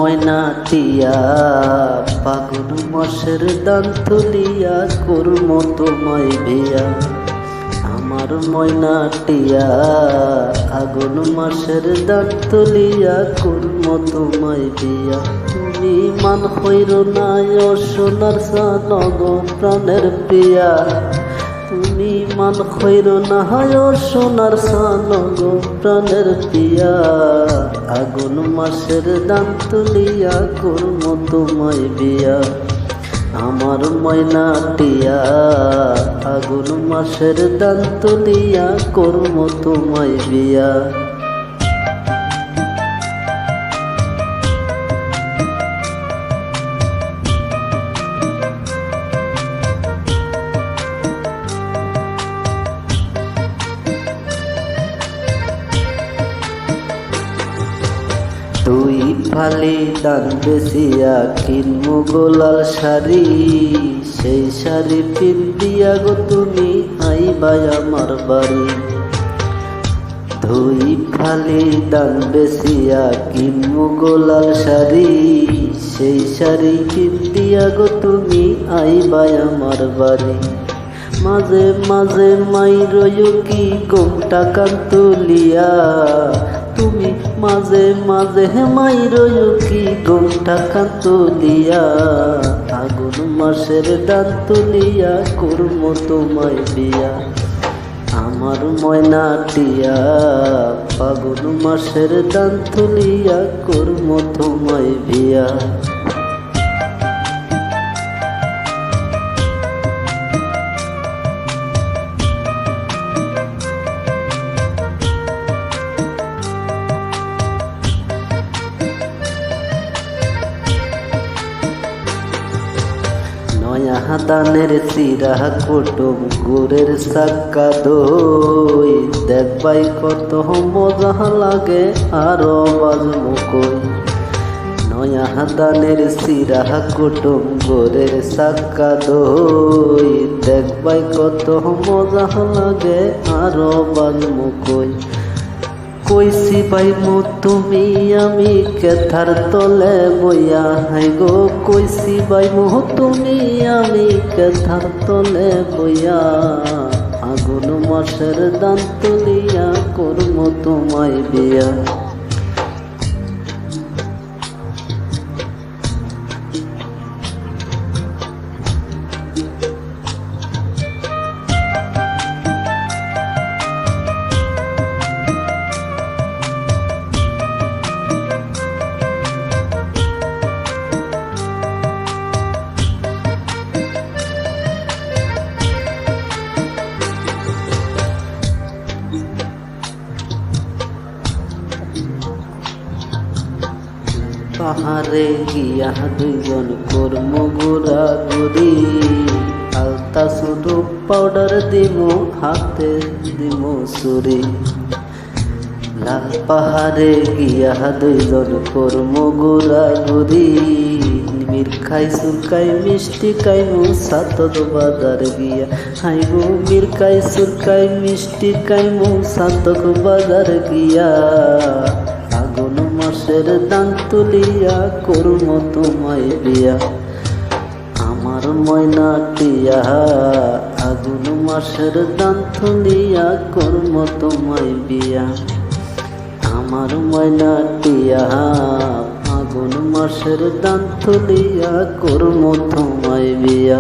ময়না টিয়া ফাগুন মাসের দান তুলিয়া করম তোমায় বিয়া। আমার ময়না টিয়া আগুন মাসের দান তুলিয়া করম তোমায় বিয়া। তুমি মান হইর না ও সোনার সানগ প্রাণের প্রিয়া। তুমি মান হইর না ও সোনার সানগ প্রাণের প্রিয়া। আগুন মাসের দান তুলিয়া করম তোমায় বিয়া। আমার ময়না টিয়া আগুন মাসের দান তুলিয়া করম তোমায় বিয়া। দুই ফালি দান বেচিয়া কিনমু গোলাল শাড়ি। সেই শাড়ি পিন্দিয়া গো তুমি আইবা আমার বাড়ি। দুই ফালি দান বেচিয়া কিনমু গোলাল শাড়ি। সেই শাড়ি পিন্দিয়া গো তুমি আইবা আমার বাড়ি। মাঝে মাঝে মাইরয়ো কি গোমটা কান তুলিয়া। তুমি মাঝে মাঝে মাইরয়ো কি গোমটা কান তুলিয়া। আগুন মাসের দান তুলিয়া করম তোমায় বিয়া। আমার ময়না টিয়া ফাগুন মাসের দান তুলিয়া করম তোমায় বিয়া। নয়া দানের চিরা কুটুম গুড়ের সাক্কা দই। দেখবাই কত মজা লাগে আরো বাজমু কই। নয়া দানের চিরা কুটুম গুড়ের সাক্কা দই। দেখবাই কত মজা লাগে আরো বাজমু কই। কইছি পাইমু তুমি আমি কেথার তলে বইয়া। হাই গো কইছি পাইমু তুমি আমি কেথার তলে বইয়া। আগুন মাসের দান তুলিয়া করম তোমায় বিয়া। পাহাড়ে গিয়া দুইজন করম ঘোরাঘুরি। আলতা শুধু পাউডার দিমু হাতে দিমু চুরি। লাল পাহাড়ে গিয়া দুইজন করম ঘোরাঘুরি। মির খাই সুরকাই মিষ্টি কাইমু সাতক বাজার গিয়া। হাই গো মির খাই সুরকাই মিষ্টি কাইমু সাতক বাজার গিয়া। আগুন মাসের দান তুলিয়া করম তোমায় বিয়া। আমার ময়না টিয়া আগুন মাসের দান তুলিয়া করম তোমায় বিয়া। আমার ময়না টিয়া আগুন মাসের দান তুলিয়া করম তোমায় বিয়া।